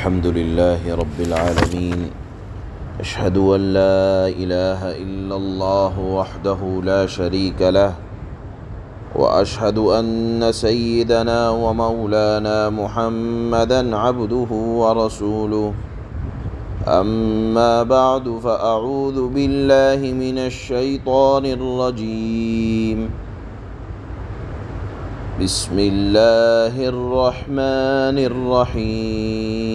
الحمد لله رب العالمين. أشهد أن لا إله إلا الله وحده لا شريك له، وأشهد أن سيدنا ومولانا محمدًا عبده ورسوله. أما بعد، فأعوذ بالله من الشيطان الرجيم. بسم الله الرحمن الرحيم.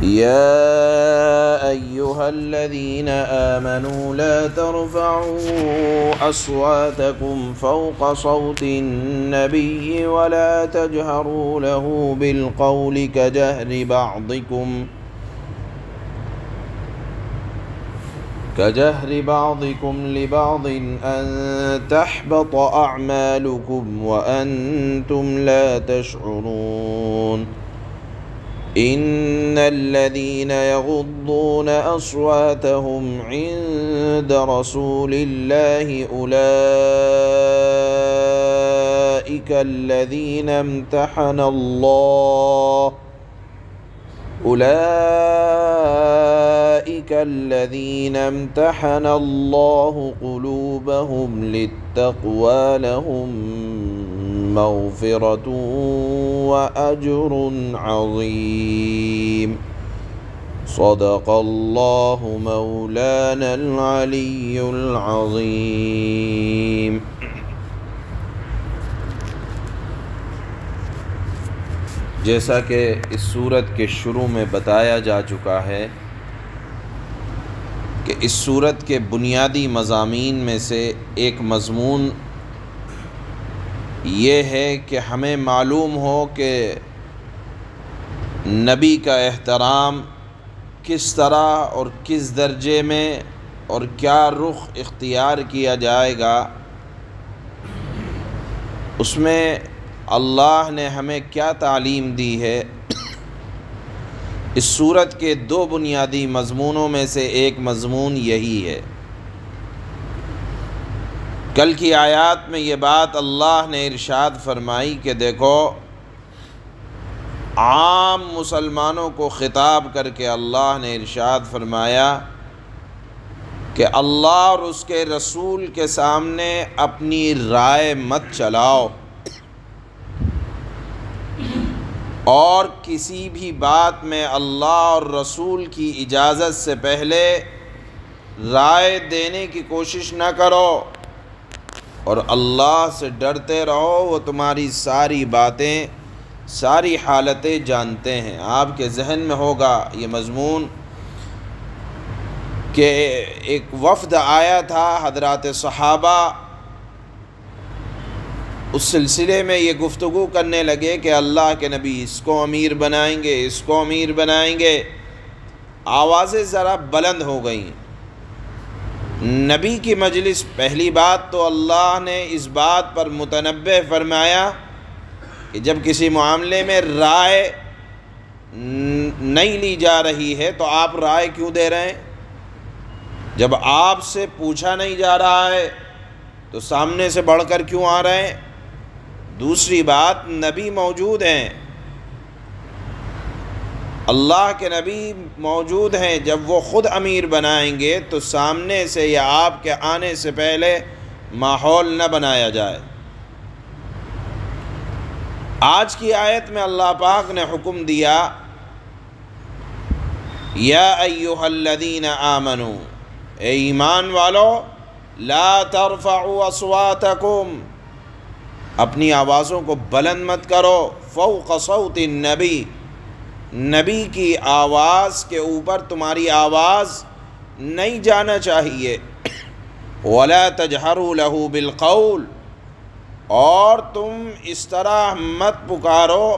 يا أيها الذين آمنوا لا ترفعوا أصواتكم فوق صوت النبي ولا تجهروا له بالقول كجهر بعضكم لبعض أن تحبط أعمالكم وأنتم لا تشعرون. إن الذين يغضون أصواتهم عند رسول الله أولئك الذين امتحن الله قلوبهم للتقوى لهم مغفرة وأجر عظيم. صدق الله مولانا العلي العظيم. جیسا کہ اس سورت کے شروع میں بتایا جا چکا ہے کہ اس سورت کے بنیادی مضامین میں سے ایک مضمون یہ ہے کہ ہمیں معلوم ہو کہ نبی کا احترام کس طرح اور کس درجے میں اور کیا رخ اختیار کیا جائے گا، اس میں اللہ نے ہمیں کیا تعلیم دی ہے۔ اس سورت کے دو بنیادی مضمونوں میں سے ایک مضمون یہی ہے۔ کل کی آیات میں یہ بات اللہ نے ارشاد فرمائی کہ دیکھو، عام مسلمانوں کو خطاب کر کے اللہ نے ارشاد فرمایا کہ اللہ اور اس کے رسول کے سامنے اپنی رائے مت چلاؤ، اور کسی بھی بات میں اللہ اور رسول کی اجازت سے پہلے رائے دینے کی کوشش نہ کرو، اور اللہ سے ڈرتے رہو، وہ تمہاری ساری باتیں، ساری حالتیں جانتے ہیں۔ آپ کے ذہن میں ہوگا یہ مضمون کہ ایک وفد آیا تھا، حضرات صحابہ اس سلسلے میں یہ گفتگو کرنے لگے کہ اللہ کے نبی اس کو امیر بنائیں گے، اس کو امیر بنائیں گے۔ آوازیں ذرا بلند ہو گئیں۔ نبی کی مجلس، پہلی بات تو اللہ نے اس بات پر متنبہ فرمایا کہ جب کسی معاملے میں رائے نہیں لی جا رہی ہے تو آپ رائے کیوں دے رہے ہیں؟ جب آپ سے پوچھا نہیں جا رہا ہے تو سامنے سے بڑھ کر کیوں آ رہے ہیں؟ دوسری بات، نبی موجود ہیں، اللہ کے نبی موجود ہیں، جب وہ خود امیر بنائیں گے تو سامنے سے یا آپ کے آنے سے پہلے ماحول نہ بنایا جائے۔ آج کی آیت میں اللہ پاک نے حکم دیا، یا ایھا الذین آمنو، اے ایمان والو، لا ترفعوا اصواتکم، اپنی آوازوں کو بلند مت کرو، فوق صوت النبی، نبی کی آواز کے اوپر تمہاری آواز نہیں جانا چاہیے، ولا تجہروا لہ بالقول، اور تم اس طرح مت پکارو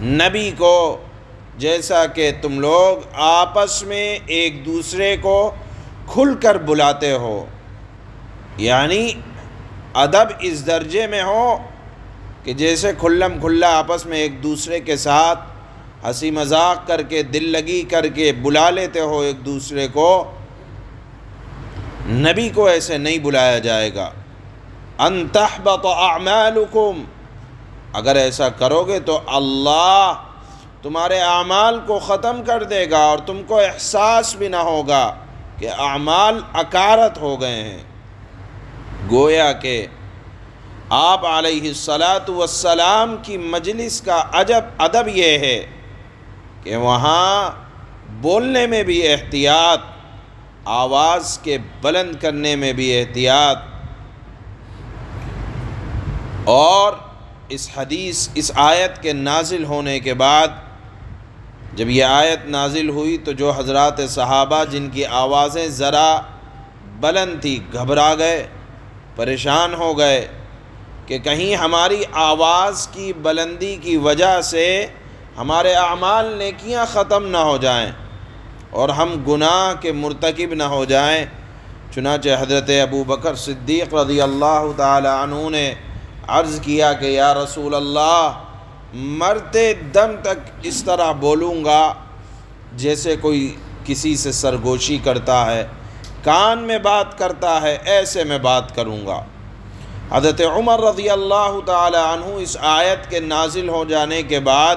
نبی کو جیسا کہ تم لوگ آپس میں ایک دوسرے کو کھل کر بلاتے ہو، یعنی ادب اس درجے میں ہو کہ جیسے کھلم کھلا آپس میں ایک دوسرے کے ساتھ ہنسی مذاق کر کے، دل لگی کر کے بلا لیتے ہو ایک دوسرے کو، نبی کو ایسے نہیں بلایا جائے گا۔ ان تحبط اعمالکم، اگر ایسا کرو گے تو اللہ تمہارے اعمال کو ختم کر دے گا اور تم کو احساس بھی نہ ہوگا کہ اعمال اکارت ہو گئے ہیں۔ گویا کہ آپ علیہ الصلاۃ والسلام کی مجلس کا ادب یہ ہے کہ وہاں بولنے میں بھی احتیاط، آواز کے بلند کرنے میں بھی احتیاط، اور اس آیت کے نازل ہونے کے بعد جب یہ آیت نازل ہوئی تو جو حضرات صحابہ جن کی آوازیں ذرا بلند تھی گھبرا گئے، پریشان ہو گئے کہ کہیں ہماری آواز کی بلندی کی وجہ سے ہمارے اعمال نیکیاں ختم نہ ہو جائیں اور ہم گناہ کے مرتکب نہ ہو جائیں۔ چنانچہ حضرت ابو بکر صدیق رضی اللہ تعالی عنہ نے عرض کیا کہ یا رسول اللہ، مرتے دم تک اس طرح بولوں گا جیسے کوئی کسی سے سرگوشی کرتا ہے، کان میں بات کرتا ہے، ایسے میں بات کروں گا۔ حضرت عمر رضی اللہ تعالی عنہ اس آیت کے نازل ہو جانے کے بعد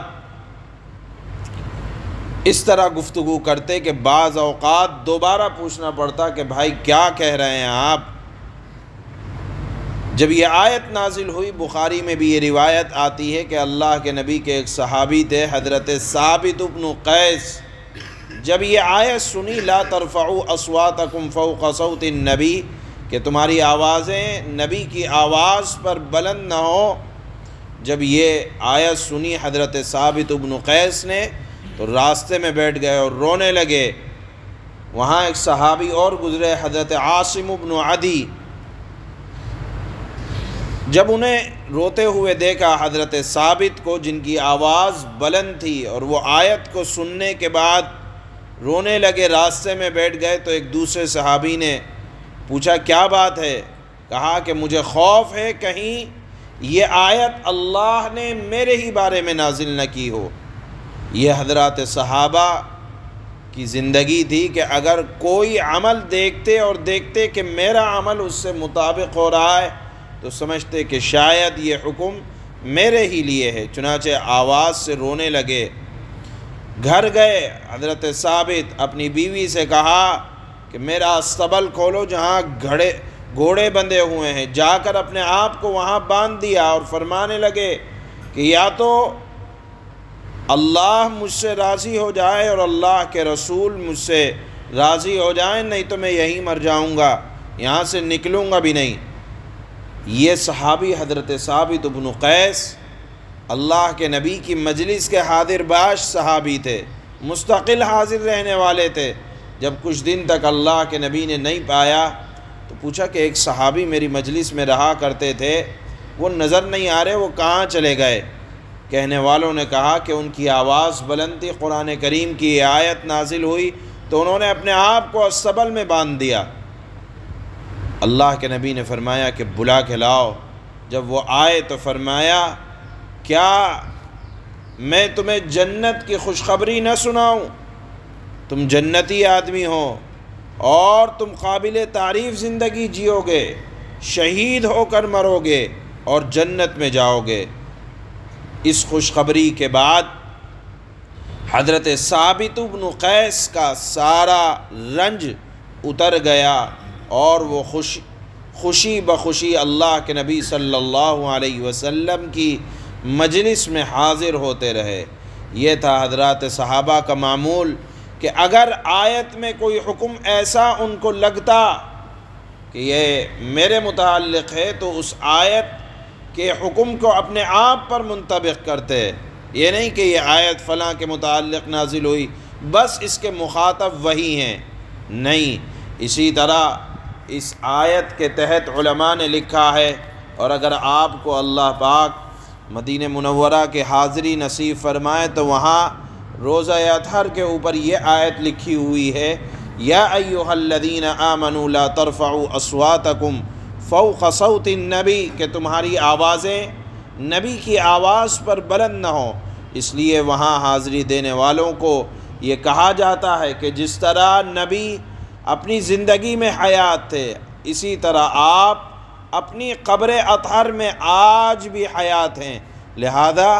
اس طرح گفتگو کرتے کہ بعض اوقات دوبارہ پوچھنا پڑتا کہ بھائی کیا کہہ رہے ہیں آپ۔ جب یہ آیت نازل ہوئی، بخاری میں بھی یہ روایت آتی ہے کہ اللہ کے نبی کے ایک صحابی تھے حضرت ثابت بن قیس، جب یہ آیت سنی لا ترفعوا اصواتکم فوق صوت النبی، کہ تمہاری آوازیں نبی کی آواز پر بلند نہ ہو، جب یہ آیت سنی حضرت ثابت بن قیس نے تو راستے میں بیٹھ گئے اور رونے لگے۔ وہاں ایک صحابی اور گزرے حضرت عاصم بن عدی، جب انہیں روتے ہوئے دیکھا حضرت ثابت کو جن کی آواز بلند تھی اور وہ آیت کو سننے کے بعد رونے لگے، راستے میں بیٹھ گئے، تو ایک دوسرے صحابی نے پوچھا کیا بات ہے؟ کہا کہ مجھے خوف ہے کہیں یہ آیت اللہ نے میرے ہی بارے میں نازل نہ کی ہو۔ یہ حضرات صحابہ کی زندگی تھی کہ اگر کوئی عمل دیکھتے اور دیکھتے کہ میرا عمل اس سے مطابق ہو رہا ہے تو سمجھتے کہ شاید یہ حکم میرے ہی لیے ہے، چنانچہ آواز سے رونے لگے۔ گھر گئے، حضرت ثابت اپنی بیوی سے کہا کہ میرا استبل کھولو جہاں گھوڑے بندھے ہوئے ہیں، جا کر اپنے آپ کو وہاں باندھ دیا اور فرمانے لگے کہ یا تو اللہ مجھ سے راضی ہو جائے اور اللہ کے رسول مجھ سے راضی ہو جائیں، نہیں تو میں یہیں مر جاؤں گا، یہاں سے نکلوں گا بھی نہیں۔ یہ صحابی حضرت ثابت بن قیس اللہ کے نبی کی مجلس کے حاضر باش صحابی تھے، مستقل حاضر رہنے والے تھے۔ جب کچھ دن تک اللہ کے نبی نے نہیں پایا تو پوچھا کہ ایک صحابی میری مجلس میں رہا کرتے تھے، وہ نظر نہیں آ رہے، وہ کہاں چلے گئے؟ کہنے والوں نے کہا کہ ان کی آواز بلند تھی، قرآن کریم کی یہ آیت نازل ہوئی تو انہوں نے اپنے آپ کو استبل میں باندھ دیا۔ اللہ کے نبی نے فرمایا کہ بلا کے لاؤ۔ جب وہ آئے تو فرمایا کیا میں تمہیں جنت کی خوشخبری نہ سناؤں؟ تم جنتی آدمی ہو اور تم قابل تعریف زندگی جیو گے، شہید ہو کر مرو گے اور جنت میں جاؤ گے۔ اس خوشخبری کے بعد حضرت ثابت بن قیس کا سارا رنج اتر گیا اور وہ خوشی بخوشی اللہ کے نبی صلی اللہ علیہ وسلم کی مجلس میں حاضر ہوتے رہے۔ یہ تھا حضرات صحابہ کا معمول کہ اگر آیت میں کوئی حکم ایسا ان کو لگتا کہ یہ میرے متعلق ہے تو اس آیت کے حکم کو اپنے آپ پر منطبق کرتے۔ یہ نہیں کہ یہ آیت فلاں کے متعلق نازل ہوئی بس اس کے مخاطب وہی ہیں، نہیں۔ اسی طرح اس آیت کے تحت علماء نے لکھا ہے، اور اگر آپ کو اللہ پاک مدینہ منورہ کے حاضری نصیب فرمائے تو وہاں روزہ اطہر کے اوپر یہ آیت لکھی ہوئی ہے، یا ایھا الذین آمنوا لا ترفعوا اصواتکم فوق صوت النبی، کہ تمہاری آوازیں نبی کی آواز پر بلند نہ ہوں۔ اس لیے وہاں حاضری دینے والوں کو یہ کہا جاتا ہے کہ جس طرح نبی اپنی زندگی میں حیات تھے، اسی طرح آپ اپنی قبر اطہر میں آج بھی حیات ہیں، لہذا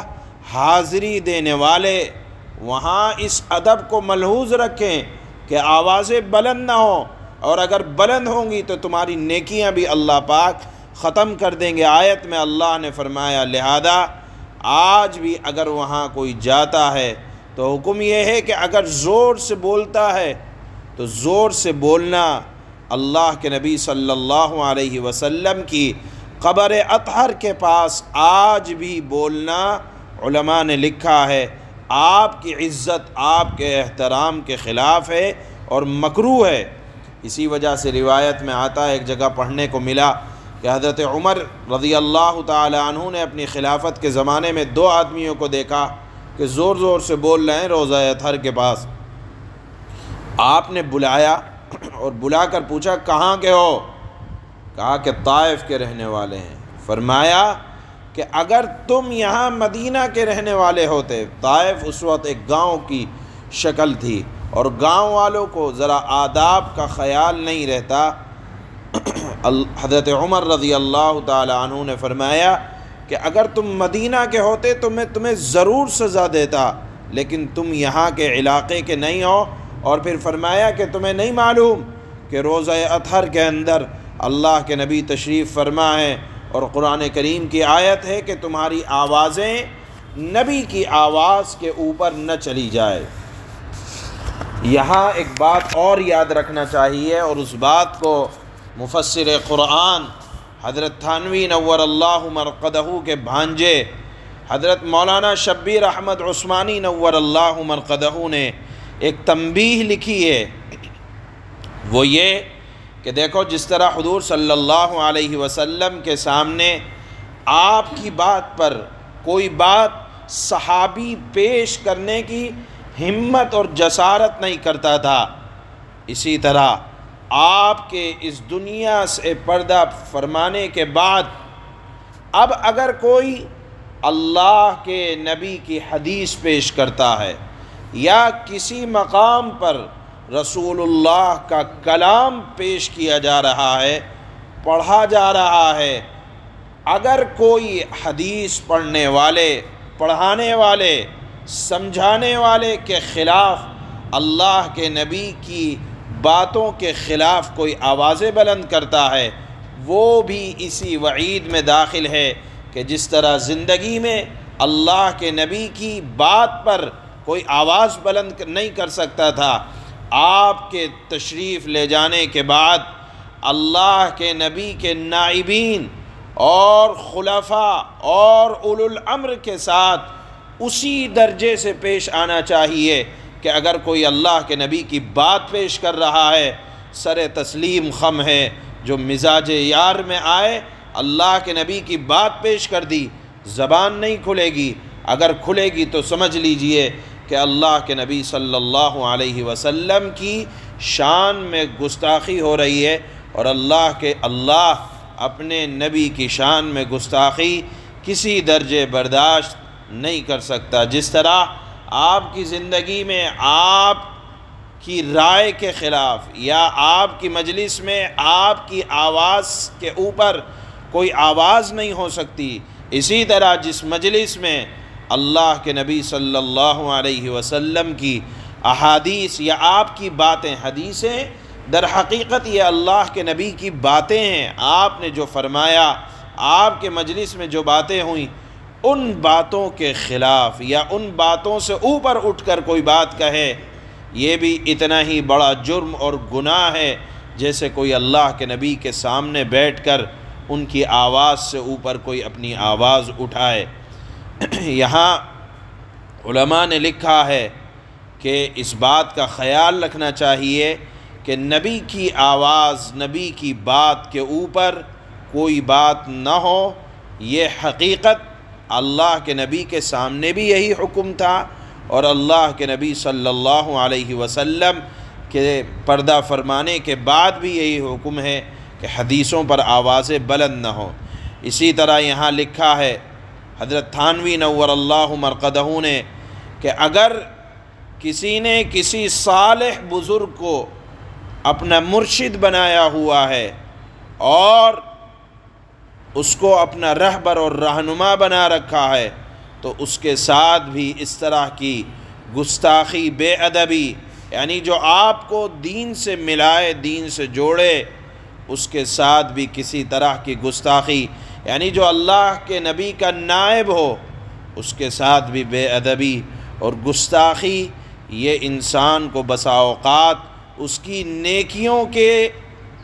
حاضری دینے والے وہاں اس ادب کو ملحوظ رکھیں کہ آوازیں بلند نہ ہوں، اور اگر بلند ہوں گی تو تمہاری نیکیاں بھی اللہ پاک ختم کر دیں گے۔ آیت میں اللہ نے فرمایا لہذا آج بھی اگر وہاں کوئی جاتا ہے تو حکم یہ ہے کہ اگر زور سے بولتا ہے تو زور سے بولنا، اللہ کے نبی صلی اللہ علیہ وسلم کی قبر اطہر کے پاس آج بھی بولنا علماء نے لکھا ہے آپ کی عزت، آپ کے احترام کے خلاف ہے اور مکروہ ہے۔ اسی وجہ سے روایت میں آتا ہے، ایک جگہ پڑھنے کو ملا کہ حضرت عمر رضی اللہ تعالی عنہ نے اپنی خلافت کے زمانے میں 2 آدمیوں کو دیکھا کہ زور زور سے بول رہے ہیں روضہ اطہر کے پاس۔ آپ نے بلایا اور بلا کر پوچھا کہاں کے ہو؟ کہا کہ طائف کے رہنے والے ہیں۔ فرمایا کہ اگر تم یہاں مدینہ کے رہنے والے ہوتے، طائف اس وقت ایک گاؤں کی شکل تھی اور گاؤں والوں کو ذرا آداب کا خیال نہیں رہتا، حضرت عمر رضی اللہ تعالی عنہ نے فرمایا کہ اگر تم مدینہ کے ہوتے تو میں تمہیں ضرور سزا دیتا، لیکن تم یہاں کے علاقے کے نہیں ہو۔ اور پھر فرمایا کہ تمہیں نہیں معلوم کہ روضہ اطہر کے اندر اللہ کے نبی تشریف فرما ہے اور قرآن کریم کی آیت ہے کہ تمہاری آوازیں نبی کی آواز کے اوپر نہ چلی جائے۔ یہاں ایک بات اور یاد رکھنا چاہیے، اور اس بات کو مفسر قرآن حضرت تھانوی نور اللہ مرقدہ کے بھانجے حضرت مولانا شبیر احمد عثمانی نور اللہ مرقدہ نے ایک تنبیہ لکھی ہے، وہ یہ کہ دیکھو جس طرح حضور صلی اللہ علیہ وسلم کے سامنے آپ کی بات پر کوئی بات صحابی پیش کرنے کی ہمت اور جسارت نہیں کرتا تھا، اسی طرح آپ کے اس دنیا سے پردہ فرمانے کے بعد اب اگر کوئی اللہ کے نبی کی حدیث پیش کرتا ہے یا کسی مقام پر رسول اللہ کا کلام پیش کیا جا رہا ہے، پڑھا جا رہا ہے، اگر کوئی حدیث پڑھنے والے، پڑھانے والے، سمجھانے والے کے خلاف، اللہ کے نبی کی باتوں کے خلاف کوئی آوازیں بلند کرتا ہے، وہ بھی اسی وعید میں داخل ہے کہ جس طرح زندگی میں اللہ کے نبی کی بات پر کوئی آواز بلند نہیں کر سکتا تھا، آپ کے تشریف لے جانے کے بعد اللہ کے نبی کے نائبین اور خلفاء اور اولو الامر کے ساتھ اسی درجے سے پیش آنا چاہیے کہ اگر کوئی اللہ کے نبی کی بات پیش کر رہا ہے، سر تسلیم خم ہے، جو مزاج یار میں آئے، اللہ کے نبی کی بات پیش کر دی، زبان نہیں کھلے گی، اگر کھلے گی تو سمجھ لیجئے کہ اللہ کے نبی صلی اللہ علیہ وسلم کی شان میں گستاخی ہو رہی ہے، اور اللہ اپنے نبی کی شان میں گستاخی کسی درجے برداشت نہیں کر سکتا۔ جس طرح آپ کی زندگی میں آپ کی رائے کے خلاف یا آپ کی مجلس میں آپ کی آواز کے اوپر کوئی آواز نہیں ہو سکتی، اسی طرح جس مجلس میں اللہ کے نبی صلی اللہ علیہ وسلم کی احادیث یا آپ کی باتیں، حدیثیں در حقیقت یہ اللہ کے نبی کی باتیں ہیں، آپ نے جو فرمایا، آپ کے مجلس میں جو باتیں ہوئیں، ان باتوں کے خلاف یا ان باتوں سے اوپر اٹھ کر کوئی بات کہے، یہ بھی اتنا ہی بڑا جرم اور گناہ ہے جیسے کوئی اللہ کے نبی کے سامنے بیٹھ کر ان کی آواز سے اوپر کوئی اپنی آواز اٹھائے۔ یہاں علماء نے لکھا ہے کہ اس بات کا خیال رکھنا چاہیے کہ نبی کی آواز، نبی کی بات کے اوپر کوئی بات نہ ہو، یہ حقیقت اللہ کے نبی کے سامنے بھی یہی حکم تھا، اور اللہ کے نبی صلی اللہ علیہ وسلم کے پردہ فرمانے کے بعد بھی یہی حکم ہے کہ حدیثوں پر آوازیں بلند نہ ہوں۔ اسی طرح یہاں لکھا ہے حضرت تھانوی نور اللہ مرقدہ نے کہ اگر کسی نے کسی صالح بزرگ کو اپنا مرشد بنایا ہوا ہے اور اس کو اپنا رہبر اور رہنما بنا رکھا ہے، تو اس کے ساتھ بھی اس طرح کی گستاخی، بے ادبی، یعنی جو آپ کو دین سے ملائے، دین سے جوڑے، اس کے ساتھ بھی کسی طرح کی گستاخی، یعنی جو اللہ کے نبی کا نائب ہو اس کے ساتھ بھی بے ادبی اور گستاخی، یہ انسان کو بسا اوقات اس کی نیکیوں کے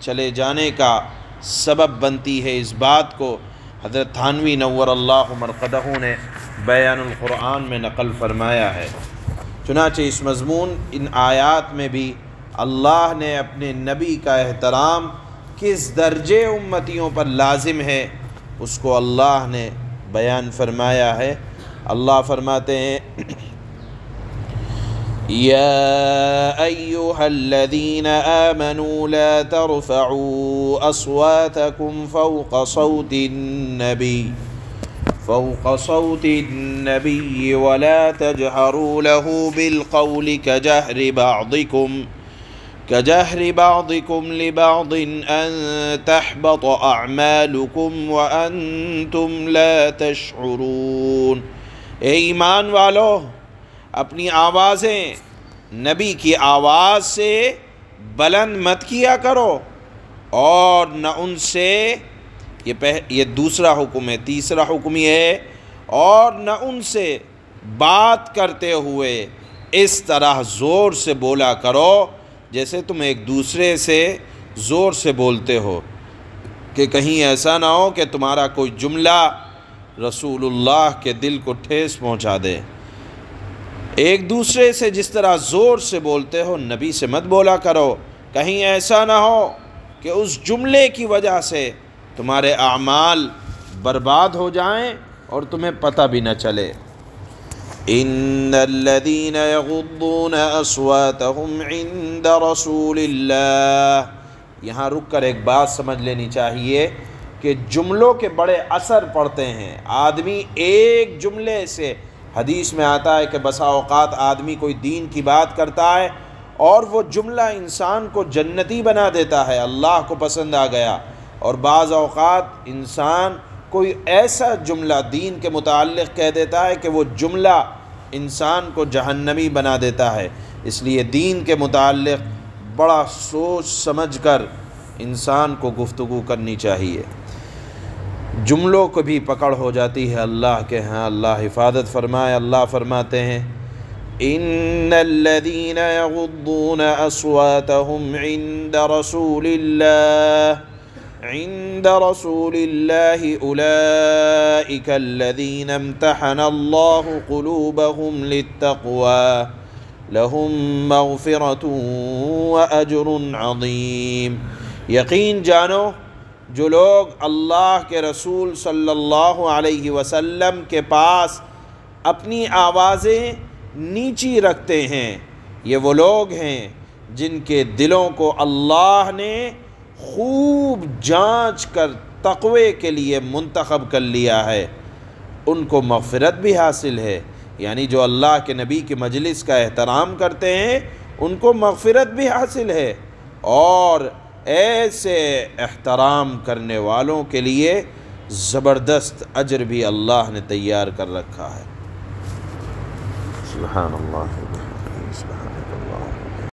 چلے جانے کا سبب بنتی ہے۔ اس بات کو حضرت تھانوی نور اللہ مرقدہ نے بیان القرآن میں نقل فرمایا ہے۔ چنانچہ اس مضمون، ان آیات میں بھی اللہ نے اپنے نبی کا احترام کس درجے امتیوں پر لازم ہے اس کو اللہ نے بیان فرمایا ہے۔ اللہ فرماتے ہیں یا ایھا الذین آمنوا لا ترفعوا اصواتکم فوق صوت النبی ولا تجہروا له بالقول كجهر بعضكم لبعض أن تحبط أعمالكم وأنتم لا تشعرون۔ اے ایمان والو، اپنی آوازیں نبی کی آواز سے بلند مت کیا کرو، اور نہ ان سے، یہ دوسرا حکم ہے۔ تیسرا حکم یہ ہے، اور نہ ان سے بات کرتے ہوئے اس طرح زور سے بولا کرو جیسے تم ایک دوسرے سے زور سے بولتے ہو، کہ کہیں ایسا نہ ہو کہ تمہارا کوئی جملہ رسول اللہ کے دل کو ٹھیس پہنچا دے۔ ایک دوسرے سے جس طرح زور سے بولتے ہو نبی سے مت بولا کرو، کہیں ایسا نہ ہو کہ اس جملے کی وجہ سے تمہارے اعمال برباد ہو جائیں اور تمہیں پتہ بھی نہ چلے۔ ان الذين يغضون اصواتهم عند رسول اللہ، یہاں رک کر ایک بات سمجھ لینی چاہیے کہ جملوں کے بڑے اثر پڑتے ہیں۔ آدمی ایک جملے سے، حدیث میں آتا ہے کہ بسا اوقات آدمی کوئی دین کی بات کرتا ہے اور وہ جملہ انسان کو جنتی بنا دیتا ہے، اللہ کو پسند آ گیا، اور بعض اوقات انسان کوئی ایسا جملہ دین کے متعلق کہہ دیتا ہے کہ وہ جملہ انسان کو جہنمی بنا دیتا ہے۔ اس لیے دین کے متعلق بڑا سوچ سمجھ کر انسان کو گفتگو کرنی چاہیے۔ جملوں کو بھی پکڑ ہو جاتی ہے اللہ کے ہاں، اللہ حفاظت فرمائے۔ اللہ فرماتے ہیں ان الذين يغضون اصواتهم عند رسول الله أولئك الذين امتحن الله قلوبهم للتقوى لهم مغفرة وأجر عظيم۔ یقین جانو، جو لوگ اللہ کے رسول صلی اللہ علیہ وسلم کے پاس اپنی آوازیں نیچی رکھتے ہیں، یہ وہ لوگ ہیں جن کے دلوں کو اللہ نے خوب جانچ کر تقوی کے لیے منتخب کر لیا ہے، ان کو مغفرت بھی حاصل ہے۔ یعنی جو اللہ کے نبی کی مجلس کا احترام کرتے ہیں ان کو مغفرت بھی حاصل ہے، اور ایسے احترام کرنے والوں کے لیے زبردست اجر بھی اللہ نے تیار کر رکھا ہے۔ سبحان اللہ۔